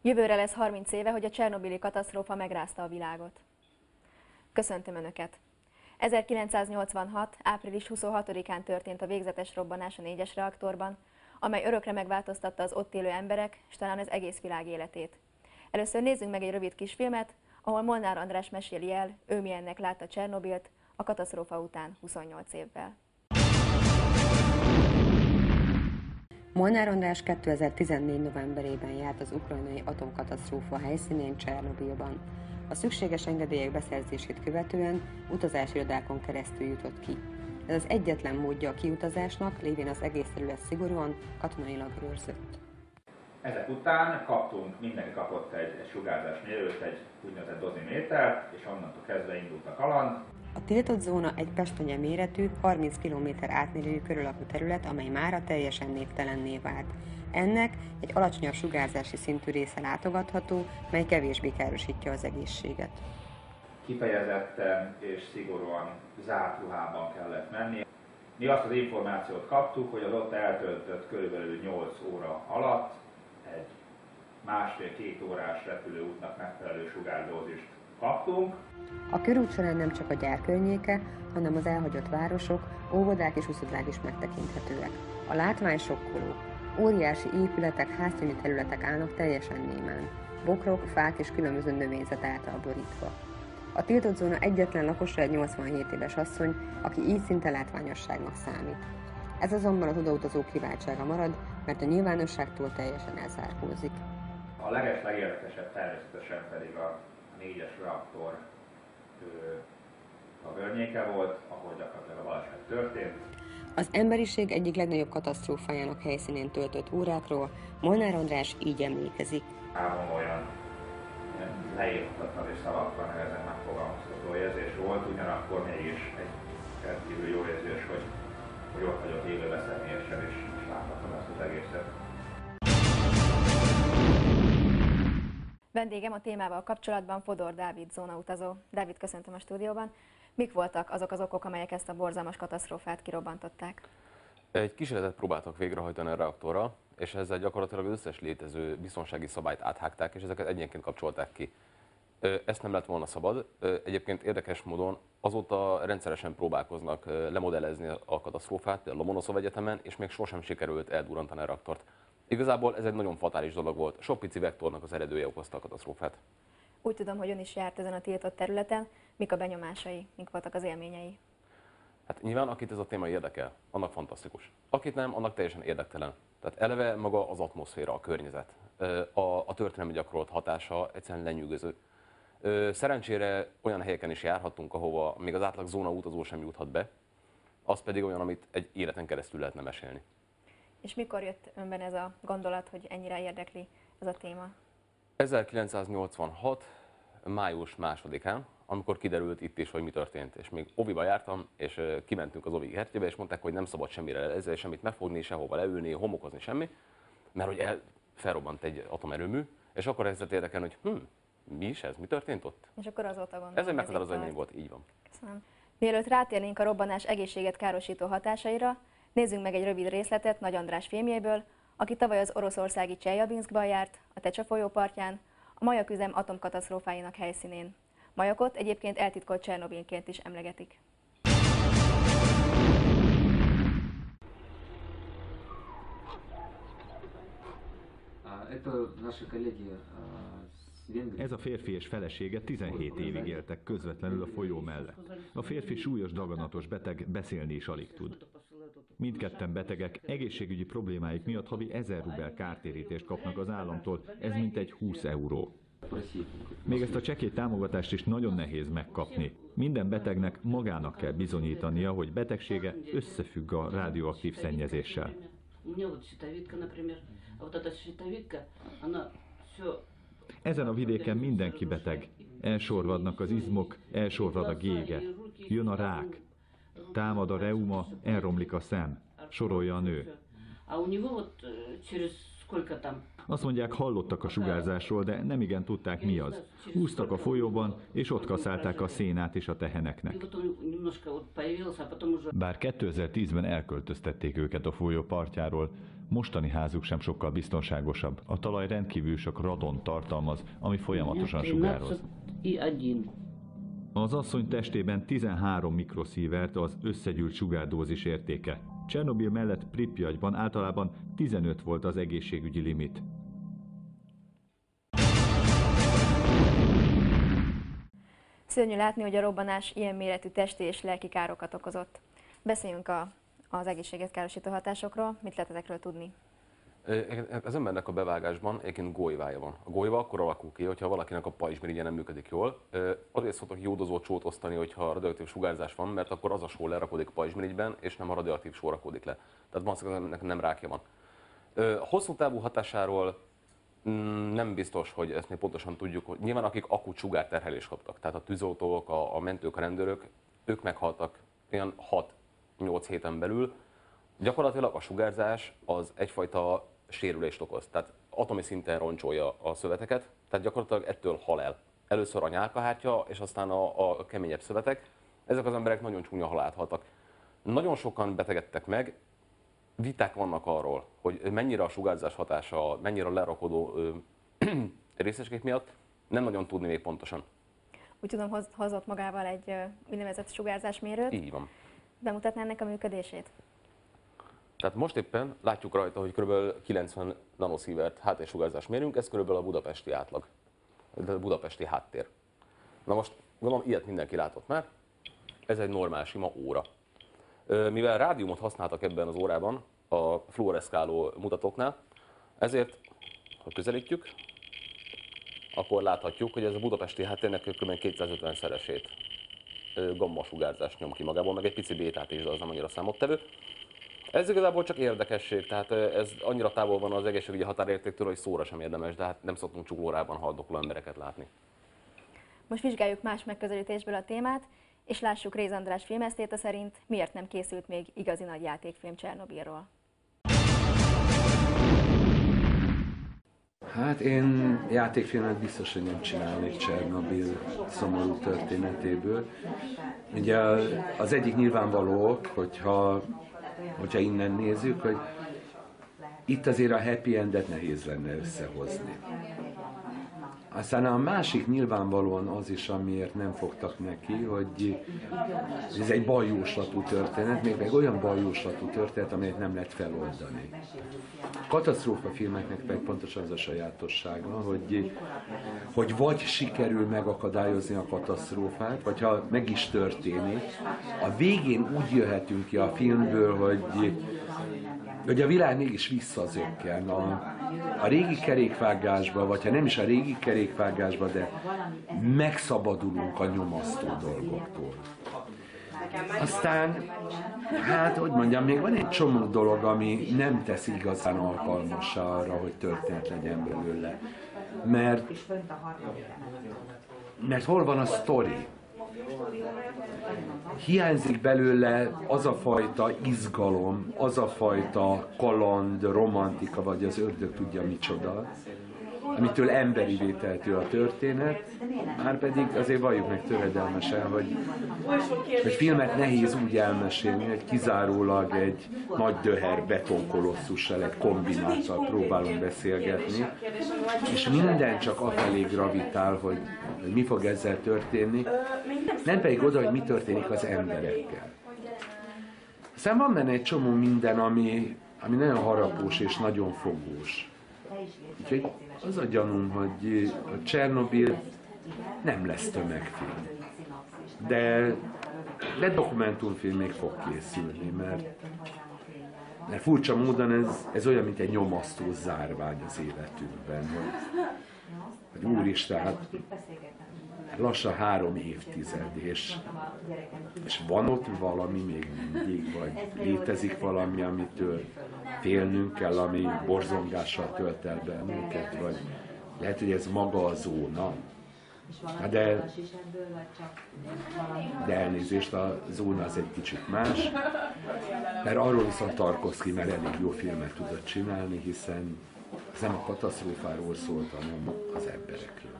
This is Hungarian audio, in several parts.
Jövőre lesz 30 éve, hogy a csernobili katasztrófa megrázta a világot. Köszöntöm Önöket! 1986. április 26-án történt a végzetes robbanás a 4-es reaktorban, amely örökre megváltoztatta az ott élő emberek, és talán az egész világ életét. Először nézzünk meg egy rövid kisfilmet, ahol Molnár András meséli el, ő milyennek látta Csernobilt a katasztrófa után 28 évvel. Molnár András 2014. novemberében járt az ukrajnai atomkatasztrófa helyszínén Csernobilban. A szükséges engedélyek beszerzését követően utazási irodákon keresztül jutott ki. Ez az egyetlen módja a kiutazásnak, lévén az egész terület szigorúan katonailag őrzött. Ezek után mindenki kapott egy sugárzásmérőt, egy úgynevezett dozimétert, és onnantól kezdve indult a kaland. A tiltott zóna egy pestmegye méretű, 30 km átmérőjű körülakú terület, amely mára teljesen névtelenné vált. Ennek egy alacsonyabb sugárzási szintű része látogatható, mely kevésbé károsítja az egészséget. Kifejezetten és szigorúan zárt ruhában kellett menni. Mi azt az információt kaptuk, hogy az ott eltöltött körülbelül 8 óra alatt egy másfél-két órás repülőútnak megfelelő sugárdózist kaptunk. A körút során nem csak a gyár környéke, hanem az elhagyott városok, óvodák és uszodák is megtekinthetőek. A látvány sokkoló. Óriási épületek, háztömű területek állnak teljesen némán. Bokrok, fák és különböző növényzet által borítva. A tiltott zóna egyetlen lakosa egy 87 éves asszony, aki így szinte látványosságnak számít. Ez azonban az odautazók kiváltsága marad, mert a nyilvánosságtól teljesen elzárkózik. A legérdekesebb természetesen pedig a 4-es reaktor a környéke volt, ahol gyakorlatilag a baleset történt. Az emberiség egyik legnagyobb katasztrófájának helyszínén töltött órákról Molnár András így emlékezik. Olyan leírhatatlan és szavakkal nehezen megfogalmazható érzés volt, ugyanakkor mégis egy rendkívül jó érzés, hogy ott vagyok élőben személyesen, és láthatom ezt az egészet. Vendégem a témával kapcsolatban Fodor Dávid zónautazó. Dávid, köszöntöm a stúdióban. Mik voltak azok az okok, amelyek ezt a borzalmas katasztrófát kirobbantották? Egy kísérletet próbáltak végrehajtani a reaktorra, és ezzel gyakorlatilag az összes létező biztonsági szabályt áthágták, és ezeket egyenként kapcsolták ki. Ezt nem lett volna szabad. Egyébként érdekes módon azóta rendszeresen próbálkoznak lemodellezni a katasztrófát, például a Lomonoszov Egyetemen, és még sosem sikerült eldurrantani a reaktort. Igazából ez egy nagyon fatális dolog volt. Sok pici vektornak az eredője okozta a katasztrófát. Úgy tudom, hogy ön is járt ezen a tiltott területen. Mik a benyomásai, mik voltak az élményei? Hát nyilván, akit ez a téma érdekel, annak fantasztikus. Akit nem, annak teljesen érdektelen. Tehát eleve maga az atmoszféra, a környezet, a történelmi gyakorolt hatása egyszerűen lenyűgöző. Szerencsére olyan helyeken is járhattunk, ahova még az átlag zóna utazó sem juthat be, az pedig olyan, amit egy életen keresztül lehetne mesélni. És mikor jött önben ez a gondolat, hogy ennyire érdekli ez a téma? 1986. május 2-án, amikor kiderült itt is, hogy mi történt. És még oviba jártam, és kimentünk az ovi kertjébe, és mondták, hogy nem szabad semmire ezzel semmit megfogni, sehova leülni, homokozni, semmi, mert hogy felrobbant egy atomerőmű, és akkor kezdett érdekelni, hogy mi is ez, mi történt ott? És akkor azóta gondolom. Ez egy meghatározó élmény volt, így van. Köszönöm. Mielőtt rátérnénk a robbanás egészséget károsító hatásaira, nézzünk meg egy rövid részletet Nagy András filmjéből, aki tavaly az oroszországi Cseljabinszkban járt, a Tecsa folyó partján, a majaküzem atomkatasztrófáinak helyszínén. Majakot egyébként eltitkolt Csernobilként is emlegetik. Ez a férfi és felesége 17 évig éltek közvetlenül a folyó mellett. A férfi súlyos daganatos beteg, beszélni is alig tud. Mindketten betegek, egészségügyi problémáik miatt havi 1000 rubel kártérítést kapnak az államtól, ez mintegy 20 euró. Még ezt a csekély támogatást is nagyon nehéz megkapni. Minden betegnek magának kell bizonyítania, hogy betegsége összefügg a radioaktív szennyezéssel. Ezen a vidéken mindenki beteg. Elsorvadnak az izmok, elsorvad a gége. Jön a rák. Támad a reuma, elromlik a szem. Sorolja a nő. Azt mondják, hallottak a sugárzásról, de nemigen tudták, mi az. Úsztak a folyóban, és ott kaszálták a szénát is a teheneknek. Bár 2010-ben elköltöztették őket a folyó partjáról, mostani házuk sem sokkal biztonságosabb. A talaj rendkívül sok radont tartalmaz, ami folyamatosan sugároz. Az asszony testében 13 mikrosievert az összegyűlt sugárdózis értéke. Csernobil mellett Pripyatban általában 15 volt az egészségügyi limit. Szörnyű látni, hogy a robbanás ilyen méretű testi és lelki károkat okozott. Beszéljünk az egészséget károsító hatásokról. Mit lehet ezekről tudni? Az embernek a bevágásban egyébként gólyvája van. A gólyva akkor alakul ki, hogyha valakinek a pajzsmirigye nem működik jól. Azért szoktak jódozó csót osztani, hogyha radioaktív sugárzás van, mert akkor az a só lerakódik a pajzsmirigyben, és nem a radioaktív só rakódik le. Tehát valószínűleg nem rákja van. A hosszú távú hatásáról nem biztos, hogy ezt még pontosan tudjuk. Hogy nyilván akik akut sugárterhelést kaptak, tehát a tűzoltók, a mentők, a rendőrök, ők meghaltak olyan 6-8 héten belül. Gyakorlatilag a sugárzás az egyfajta sérülést okoz, tehát atomi szinten roncsolja a szöveteket, tehát gyakorlatilag ettől hal el. Először a nyálkahártya, és aztán a keményebb szövetek. Ezek az emberek nagyon csúnya halált haltak. Nagyon sokan betegedtek meg, viták vannak arról, hogy mennyire a sugárzás hatása, mennyire a lerakodó részecskék miatt, nem nagyon tudni még pontosan. Úgy tudom, hozott magával egy úgynevezett sugárzásmérőt. Így van. Bemutatná ennek a működését? Tehát most éppen látjuk rajta, hogy kb. 90 nanosievert háttérsugárzás mérünk, ez kb. A budapesti átlag, a budapesti háttér. Na most gondolom, ilyet mindenki látott már, ez egy normál, sima óra. Mivel rádiumot használtak ebben az órában, a fluoreszkáló mutatóknál, ezért, ha közelítjük, akkor láthatjuk, hogy ez a budapesti háttérnek kb. 250-szeresét gamma-sugárzást nyom ki magából, meg egy pici bétát is, de az nem annyira számottevő. Ez igazából csak érdekesség, tehát ez annyira távol van az egészségügyi határértéktől, hogy szóra sem érdemes, de hát nem szoktunk csuklórában haldokló embereket látni. Most vizsgáljuk más megközelítésből a témát, és lássuk Réz András filmesztéta szerint, miért nem készült még igazi nagy játékfilm Csernobilról. Hát én játékfilmet biztos, hogy nem csinálnék Csernobil szomorú történetéből. Ugye az egyik nyilvánvaló, hogyha innen nézzük, hogy itt azért a happy endet nehéz lenne összehozni. Aztán a másik nyilvánvalóan az is, amiért nem fogtak neki, hogy ez egy bajjóslatú történet, még meg olyan bajjóslatú történet, amelyet nem lehet feloldani. A katasztrófafilmeknek pedig pontosan az a sajátossága, hogy vagy sikerül megakadályozni a katasztrófát, vagy ha meg is történik, a végén úgy jöhetünk ki a filmből, hogy a világ mégis visszazökken a régi kerékvágásba, vagy ha nem is a régi kerékvágásba, de megszabadulunk a nyomasztó dolgoktól. Aztán, hát, hogy mondjam, még van egy csomó dolog, ami nem tesz igazán alkalmassá arra, hogy történet legyen belőle. Mert hol van a sztori? Hiányzik belőle az a fajta izgalom, az a fajta kaland, romantika, vagy az ördög tudja micsoda, amitől emberivé tehető a történet, márpedig azért valljuk meg töredelmesen, hogy filmet nehéz úgy elmesélni, hogy kizárólag egy nagy döher betonkolosszussal, egy kombináttal próbálunk beszélgetni, és minden csak afelé gravitál, hogy mi fog ezzel történni, nem pedig oda, hogy mi történik az emberekkel. Aztán van benne egy csomó minden, ami nagyon harapós és nagyon fogós. Úgyhogy az a gyanúm, hogy a Csernobil nem lesz tömegfilm. De dokumentumfilm még fog készülni, mert furcsa módon ez olyan, mint egy nyomasztó zárvány az életünkben, hogy úristen, hát lassan 3 évtized, és van ott valami még mindig, vagy létezik valami, amitől félnünk kell, ami borzongással tölt el bennünket, vagy lehet, hogy ez maga a zóna. De elnézést, a zóna az egy kicsit más, mert arról viszont Tarkovszky már elég jó filmet tudott csinálni, hiszen Ez nem a katasztrófáról szólt, hanem az emberekről.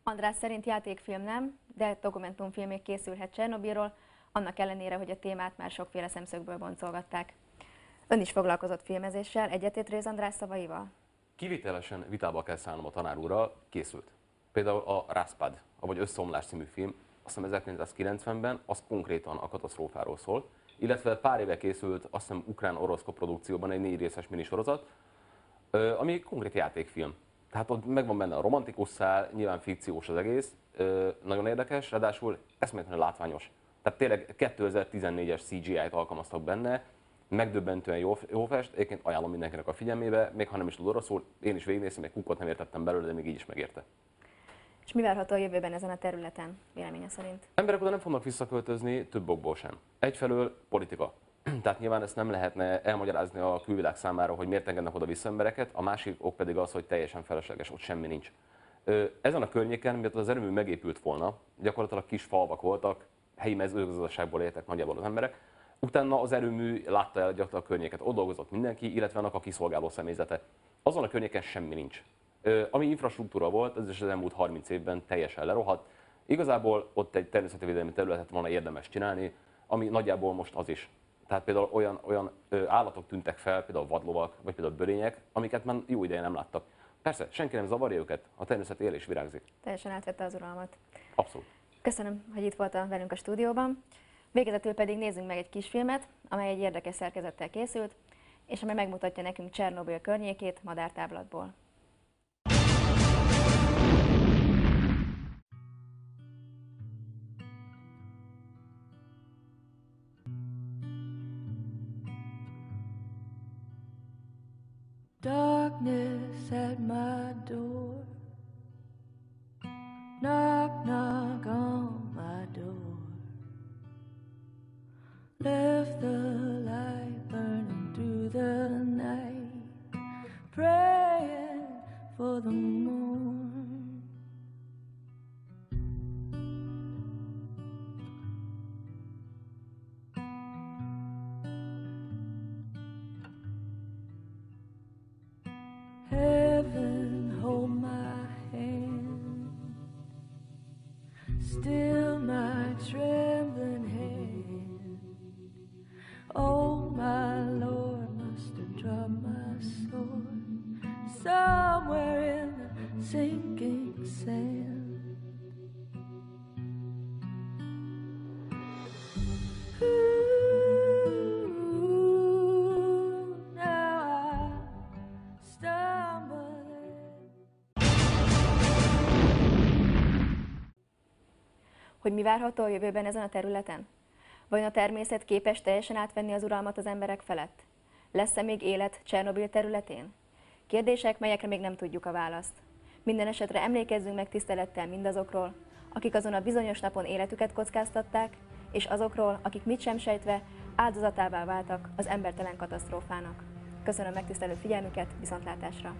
András szerint játékfilm nem, de dokumentumfilm még készülhet Csernobilról, annak ellenére, hogy a témát már sokféle szemszögből boncolgatták. Ön is foglalkozott filmezéssel, egyetért Réz András szavaival? Kivételesen vitába kell szállnom a tanár úrral, készült. Például a Rászpád, vagy Összeomlás című film, azt hiszem 1990-ben, az konkrétan a katasztrófáról szól, illetve pár éve készült, azt hiszem ukrán-orosz koprodukcióban egy 4 részes minisorozat, ami konkrét játékfilm. Tehát ott megvan benne a romantikus szál, nyilván fikciós az egész, nagyon érdekes, ráadásul eszméletlenül látványos. Tehát tényleg 2014-es CGI-t alkalmaztak benne, megdöbbentően jó fest, egyébként ajánlom mindenkinek a figyelmébe, még ha nem is tud oroszul, én is végignéztem, egy kukkot nem értettem belőle, de még így is megérte. És mi várható a jövőben ezen a területen, véleménye szerint? Emberek oda nem fognak visszaköltözni, több okból sem. Egyfelől politika. Tehát nyilván ezt nem lehetne elmagyarázni a külvilág számára, hogy miért engednek oda vissza embereket, a másik ok pedig az, hogy teljesen felesleges, ott semmi nincs. Ezen a környéken, miatt az erőmű megépült volna, gyakorlatilag kis falvak voltak, helyi mezőgazdaságból éltek nagyjából az emberek, utána az erőmű látta el gyakorlatilag a környéket, ott dolgozott mindenki, illetve annak a kiszolgáló személyzete. Azon a környéken semmi nincs. Ami infrastruktúra volt, ez is az elmúlt 30 évben teljesen lerohadt. Igazából ott egy természetvédelmi területet volna érdemes csinálni, ami nagyjából most az is. Tehát például olyan állatok tűntek fel, például vadlovak, vagy például börények, amiket már jó ideje nem láttak. Persze, senki nem zavarja őket, a természet él és virágzik. Teljesen átvette az uralmat. Abszolút. Köszönöm, hogy itt volt velünk a stúdióban. Végezetül pedig nézzünk meg egy kisfilmet, amely egy érdekes szerkezettel készült, és amely megmutatja nekünk Csernobil környékét madártáblatból. Darkness at my door. Knock, knock on my door. Left the light burning through the night, praying for the morn. Heaven, hold my hand, still my trembling hand. Oh, my Lord, must have dropped my sword somewhere in the sinking sand. Ooh, now I stumble in. Hogy mi várható a jövőben ezen a területen? Vajon a természet képes teljesen átvenni az uralmat az emberek felett? Lesz-e még élet Csernobil területén? Kérdések, melyekre még nem tudjuk a választ. Minden esetre emlékezzünk meg tisztelettel mindazokról, akik azon a bizonyos napon életüket kockáztatták, és azokról, akik mit sem sejtve áldozatává váltak az embertelen katasztrófának. Köszönöm megtisztelő figyelmüket, viszontlátásra!